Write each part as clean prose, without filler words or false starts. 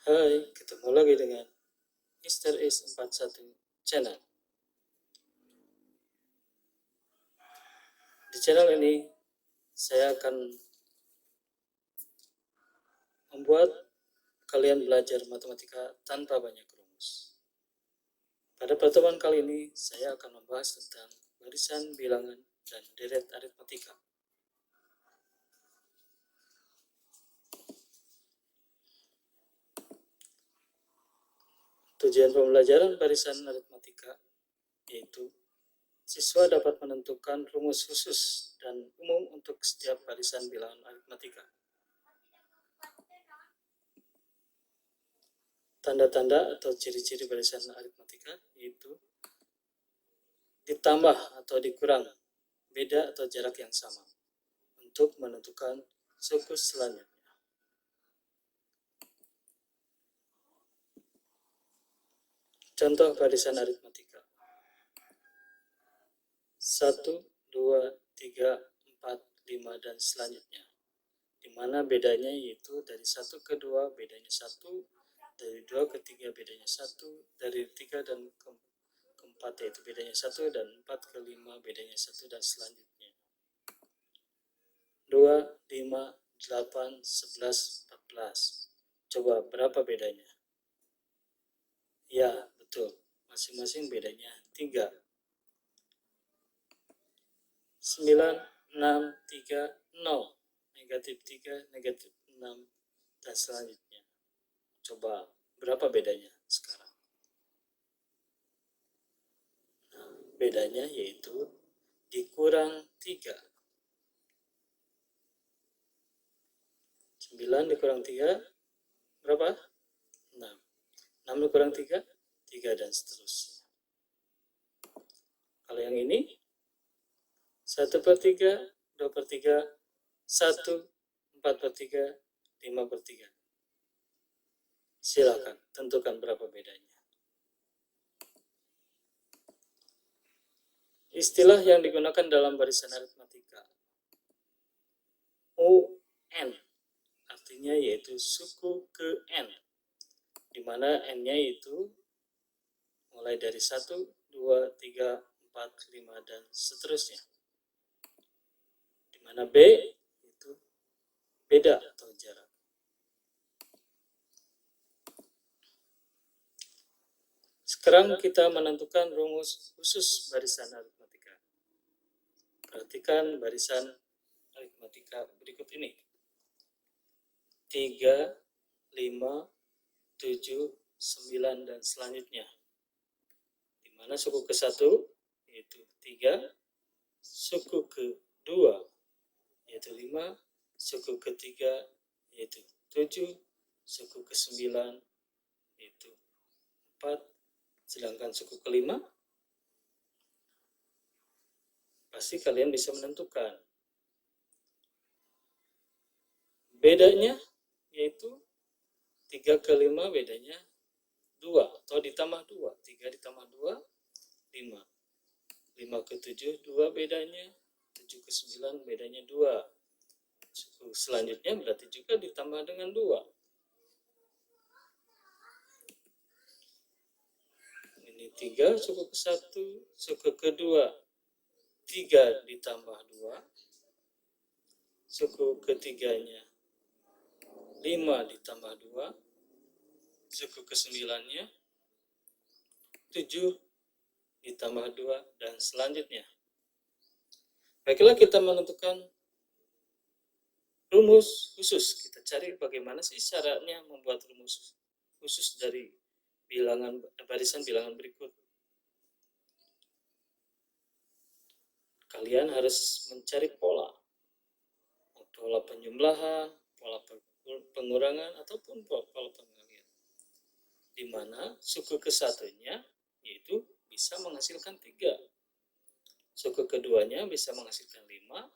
Hai, ketemu lagi dengan Mr. Is 41 Channel. Di channel ini, saya akan membuat kalian belajar matematika tanpa banyak rumus. Pada pertemuan kali ini, saya akan membahas tentang barisan bilangan dan deret aritmatika. Tujuan pembelajaran barisan aritmatika yaitu siswa dapat menentukan rumus khusus dan umum untuk setiap barisan bilangan aritmatika. Tanda-tanda atau ciri-ciri barisan aritmatika yaitu ditambah atau dikurang, beda atau jarak yang sama untuk menentukan suku selanjutnya. Contoh barisan aritmatika 1, 2, 3, 4, 5 dan selanjutnya, di mana bedanya yaitu dari 1 ke 2 bedanya 1, dari 2 ke 3 bedanya 1, dari 3 dan ke 4 yaitu bedanya 1, dan 4 ke 5 bedanya 1 dan selanjutnya. 2, 5, 8, 11, 14. Coba berapa bedanya? Ya, betul. Masing-masing bedanya 3. 9, 6, 3, 0. Negatif 3, negatif 6, dan selanjutnya. Coba berapa bedanya sekarang? Nah, bedanya yaitu dikurang 3. 9 dikurang 3, berapa? 6. 6 dikurang 3, 3 dan seterusnya. Kalau yang ini, 1 per 3, 2 per 3, 1, 4 per 3, 5 per 3. Silakan tentukan berapa bedanya. Istilah yang digunakan dalam barisan aritmatika UN, artinya yaitu suku ke N, di mana N-nya itu mulai dari 1, 2, 3, 4, 5, dan seterusnya. Di mana B itu beda atau jarak. Sekarang kita menentukan rumus khusus barisan aritmatika. Perhatikan barisan aritmatika berikut ini. 3, 5, 7, 9, dan selanjutnya. Di mana suku ke-1 yaitu 3, suku ke-2 yaitu 5, suku ke-3 yaitu 7, suku ke-9 yaitu 4, sedangkan suku ke-5 pasti kalian bisa menentukan. Bedanya yaitu 3 ke 5 bedanya 2 atau ditambah 2. 3 ditambah 2, 5. 5 ke 7, 2 bedanya. 7 ke 9 bedanya 2. Suku selanjutnya berarti juga ditambah dengan 2. Ini 3 suku ke 1, suku ke 2. 3 ditambah 2. Suku ketiganya 5 ditambah 2. Suku ke-9-nya 7 ditambah 2, dan selanjutnya. Baiklah, kita menentukan rumus khusus. Kita cari bagaimana sih caranya membuat rumus khusus dari barisan bilangan berikut. Kalian harus mencari pola penjumlahan, pola pengurangan, ataupun pola pengalihan, di mana suku ke-1-nya yaitu bisa menghasilkan 3, suku keduanya bisa menghasilkan 5,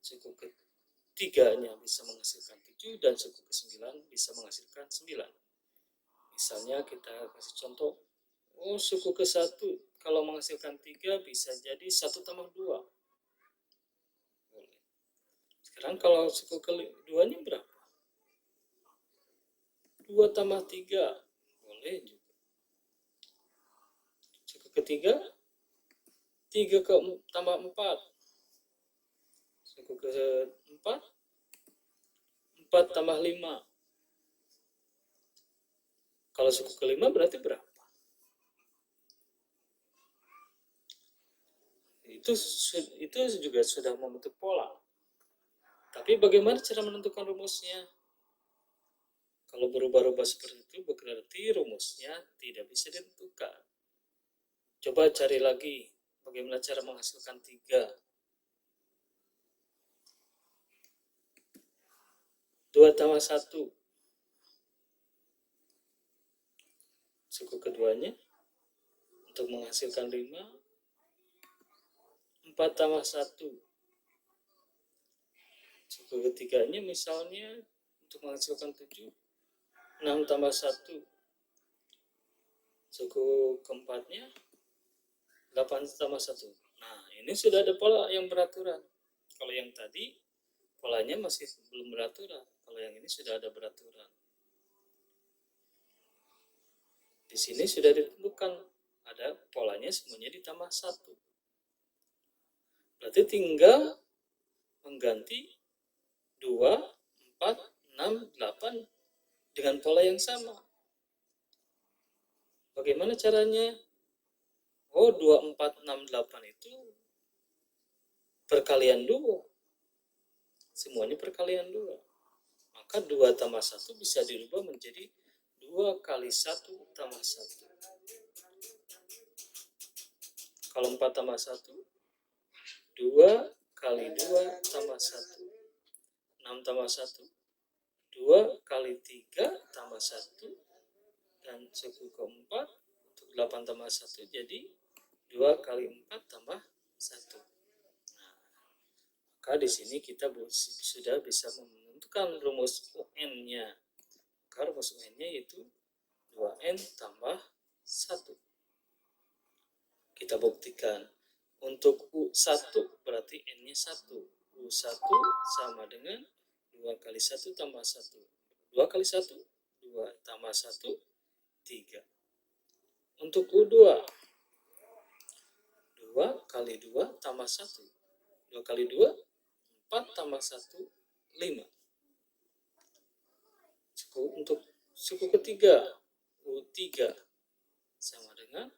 suku ketiganya bisa menghasilkan 7, dan suku ke-9 bisa menghasilkan 9. Misalnya kita kasih contoh, suku ke-1 kalau menghasilkan 3 bisa jadi 1 tambah 2. Sekarang kalau suku keduanya berapa? 2 tambah 3. Boleh juga. Suku ketiga, 3 tambah 4. Suku keempat, 4 tambah 5. Kalau suku kelima berarti berapa? Itu juga sudah membentuk pola. Tapi bagaimana cara menentukan rumusnya? Kalau berubah-ubah seperti itu berarti rumusnya tidak bisa ditentukan. Coba cari lagi bagaimana cara menghasilkan 3. 2 tambah 1. Suku keduanya untuk menghasilkan 5. 4 tambah 1. Suku ketiganya misalnya untuk menghasilkan 7. 6 tambah 1. Suku keempatnya 8 tambah 1. Nah, ini sudah ada pola yang beraturan. Kalau yang tadi polanya masih belum beraturan. Kalau yang ini sudah ada beraturan. Di sini sudah ditentukan ada polanya semuanya ditambah 1. Berarti tinggal mengganti 2, 4, 6, 8 dengan pola yang sama. Bagaimana caranya? Oh, 2, 4, 6, 8 itu perkalian 2. Semuanya perkalian 2. Maka 2 tambah 1 bisa dirubah menjadi 2 kali 1 tambah 1. Kalau 4 tambah 1, 2 kali 2 tambah 1. 6 tambah 1, 2 kali 3 tambah 1. Dan suku keempat untuk 8 tambah 1 jadi 2 kali 4 tambah 1. Nah, maka di sini kita sudah bisa menentukan rumus UN-nya. Maka rumus UN-nya yaitu 2N tambah 1. Kita buktikan. Untuk U1 berarti N-nya 1. U1 sama dengan 2 kali 1 tambah 1. 2 kali 1, 2 tambah 1, 3. Untuk U2, 2 kali 2 tambah 1. 2 kali 2, 4 tambah 1, 5. Untuk suku ketiga, U3 sama dengan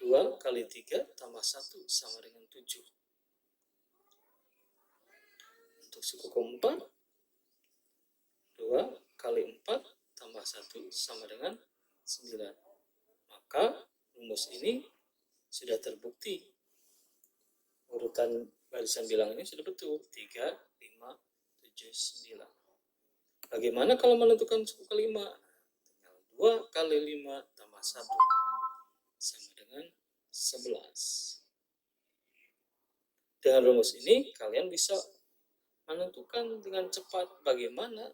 2 kali 3 tambah 1 sama dengan 7. Untuk suku keempat, 2 kali 4 tambah 1 sama dengan 9. Maka rumus ini sudah terbukti. Urutan barisan bilang ini sudah betul. 3, 5, 7, 9. Bagaimana kalau menentukan suku kelima? Tinggal 2 kali 5 tambah 1 sama dengan 11. Dengan rumus ini kalian bisa menentukan dengan cepat bagaimana.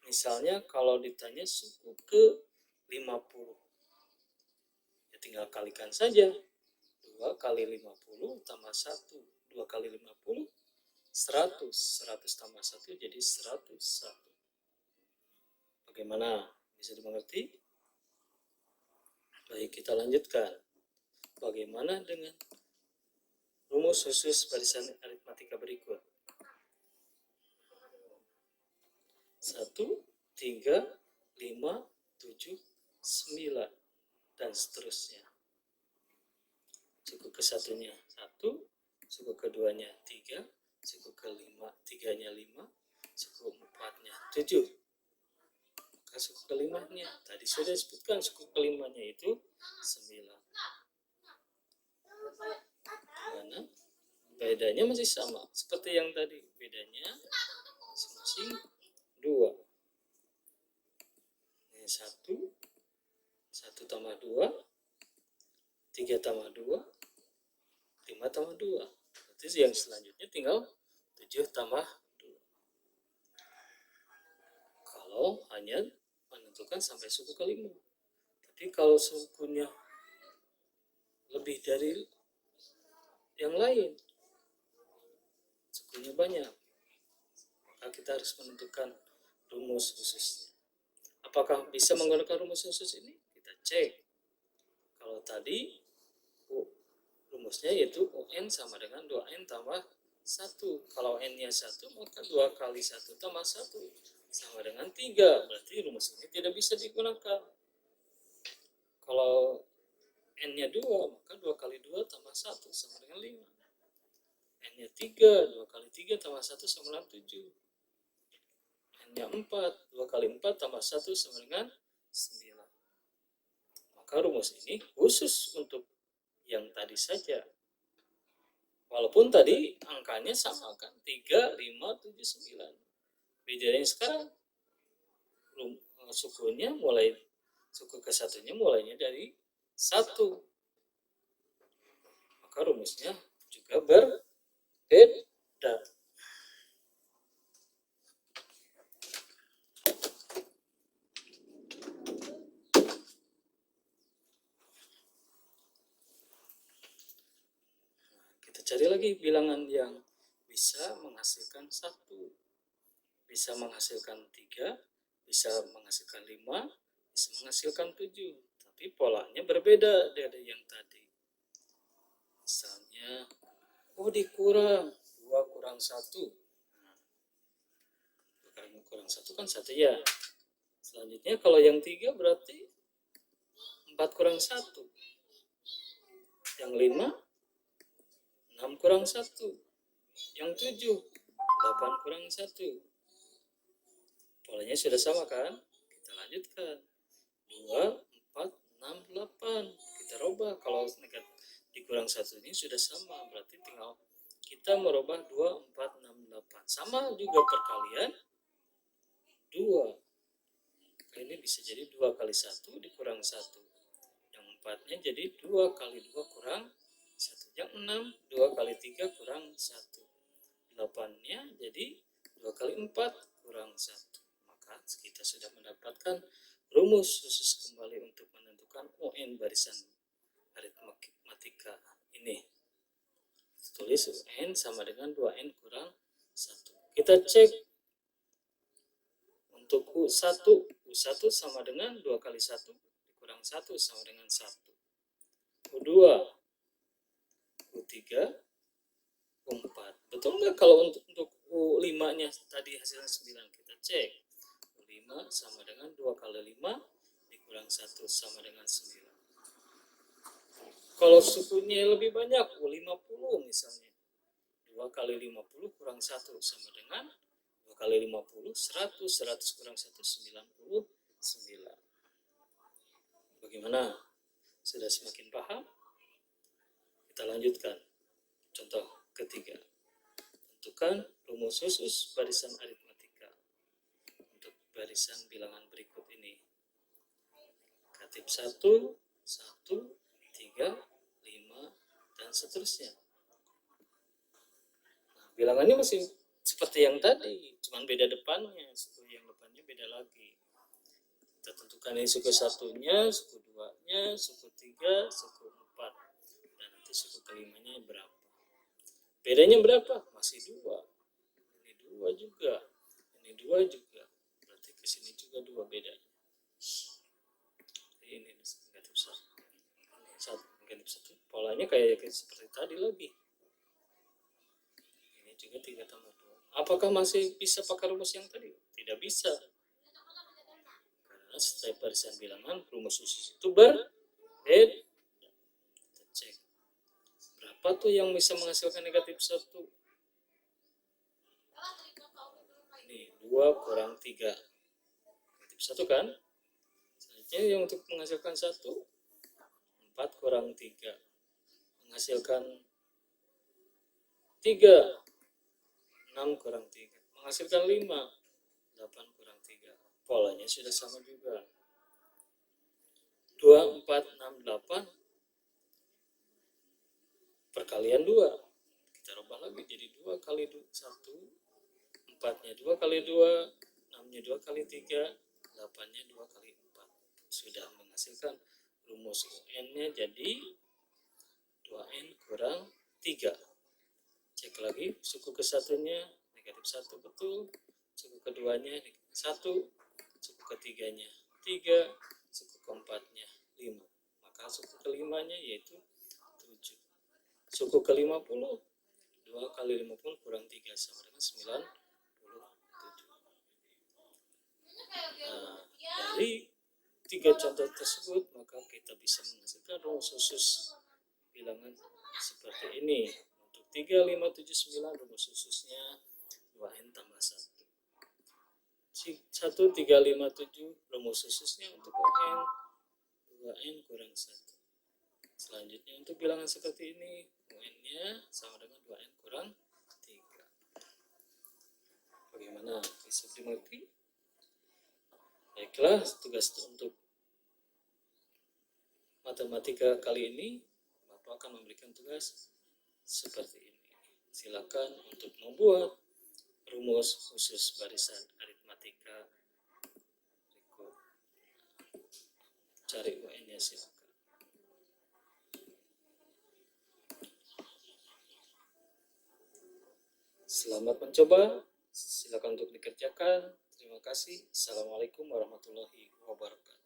Misalnya kalau ditanya suku ke 50, ya tinggal kalikan saja. 2 kali 50 tambah 1. 2 kali 50, 100. 100 tambah 1 jadi 101. Bagaimana? Bisa dimengerti? Baik, kita lanjutkan. Bagaimana dengan rumus khusus barisan aritmatika berikut? 1, 3, 5, 7, 9, dan seterusnya. Suku kesatunya 1, suku keduanya 3, suku kelima tiganya 5, suku empatnya 7. Maka suku kelimanya tadi sudah disebutkan, suku kelimanya itu 9. Mana? Bedanya masih sama seperti yang tadi, bedanya masing-masing 2. Ini 1, 1 tambah 2, 3 tambah 2, 5 tambah 2. Berarti yang selanjutnya tinggal 7 tambah 2. Kalau hanya menentukan sampai suku kelima. Tapi kalau sukunya lebih dari yang lain, sukunya banyak, maka kita harus menentukan rumus khususnya. Apakah bisa menggunakan rumus khusus ini? Kita cek. Kalau tadi rumusnya yaitu UN sama dengan 2N tambah 1. Kalau N-nya 1, maka 2 kali 1 tambah 1 sama dengan 3. Berarti rumus ini tidak bisa digunakan. Kalau N-nya 2, maka 2 kali 2 tambah 1 sama dengan 5. N-nya 3, 2 kali 3 tambah 1 sama dengan 7. N-nya 4, 2 kali 4 tambah 1 sama dengan 9. Maka rumus ini khusus untuk yang tadi saja. Walaupun tadi angkanya sama kan, 3, 5, 7, 9. Bedanya sekarang sukunya mulai, suku ke-1-nya mulainya dari 1. Maka rumusnya juga berbeda. Kita cari lagi bilangan yang bisa menghasilkan 1, bisa menghasilkan 3, bisa menghasilkan 5, bisa menghasilkan 7. Tapi polanya berbeda dari yang tadi. Misalnya, dikurang 2 kurang 1. Nah, kurang 1 kan 1 ya. Selanjutnya kalau yang 3 berarti 4 kurang 1. Yang 5, 6 kurang 1. Yang 7, 8 kurang 1. Polanya sudah sama kan? Kita lanjutkan. 2, 4, 6, 8. Kita rubah. Kalau dikurang 1 ini sudah sama. Berarti tinggal kita merubah 2, 4, 6, 8. Sama juga perkalian 2. Ini bisa jadi 2 kali 1 dikurang 1. Yang 4-nya jadi 2 kali 2 kurang 1. Yang 6, 2 kali 3 kurang 1. 8-nya jadi 2 kali 4 kurang 1. Maka kita sudah mendapatkan rumus khusus kembali untuk menentukan UN barisan aritmatika ini. Tulis UN sama dengan 2N kurang 1. Kita cek untuk U1. U1 sama dengan 2 kali 1 dikurang 1 sama dengan 1. U2, U3, U4. Betul nggak kalau untuk U5-nya tadi hasilnya 9? Kita cek. U5 sama dengan 2 kali 5 dikurang 1 sama dengan 9. Kalau sukunya lebih banyak, U50 misalnya. 2 kali 50 kurang 1 sama dengan 2 kali 50, 100. 100 kurang 1, 99. Bagaimana? Sudah semakin paham? Kita lanjutkan. Contoh ketiga. Tentukan rumus khusus barisan aritmatika untuk barisan bilangan berikut ini. Negatif 1, 1, 3, 5, dan seterusnya. Nah, bilangannya masih seperti yang tadi, cuman beda depannya. Suku yang depannya beda lagi. Kita tentukan ini suku 1-nya, suku 2-nya, suku 3, suku 4. Dan nanti suku kelimanya berapa. Bedanya berapa? Masih 2. Ini 2 juga. Ini 2 juga. Berarti ke sini juga 2 bedanya. Jadi ini negatif 1. Negatif 1. Polanya kayak seperti tadi lagi. Ini juga 3 tambah 2. Apakah masih bisa pakai rumus yang tadi? Tidak bisa. Karena setiap barisan bilangan rumus khusus itu berbeda. Kita cek. Berapa tuh yang bisa menghasilkan negatif 1? Ini 2 kurang 3. Negatif 1 kan? Selanjutnya yang untuk menghasilkan 1, 4 kurang 3. Menghasilkan 3, 6 kurang 3. Menghasilkan 5, 8 kurang 3. Polanya sudah sama juga. 2, 4, 6, 8 perkalian 2. Kita rubah lagi jadi 2 kali 1. 4-nya 2 kali 2. 6-nya 2 kali 3. 8-nya 2 kali 4. Sudah menghasilkan rumus UN-nya jadi 2N kurang 3. Cek lagi suku ke-1-nya negatif 1 betul. Suku keduanya 1. suku ketiganya 3, suku keempatnya 5. Maka suku kelimanya yaitu 7. Suku ke-50, 2 kali 50 kurang 3 sama dengan 97. Nah, dari 3 contoh tersebut maka kita bisa menghasilkan rumus khusus bilangan seperti ini. Untuk 3, 5, 7, 9 rumus khususnya 2n tambah 1. 1, 3, 5, 7 rumus khususnya untuk n 2n kurang 1. Selanjutnya untuk bilangan seperti ini n-nya sama dengan 2n kurang 3. Bagaimana? Bisa dimengerti? Baiklah, tugas untuk matematika kali ini Bapak akan memberikan tugas seperti ini. Silakan untuk membuat rumus khusus barisan aritmatika berikut. Cari UN-nya silakan. Selamat mencoba. Silakan untuk dikerjakan. Terima kasih. Assalamualaikum warahmatullahi wabarakatuh.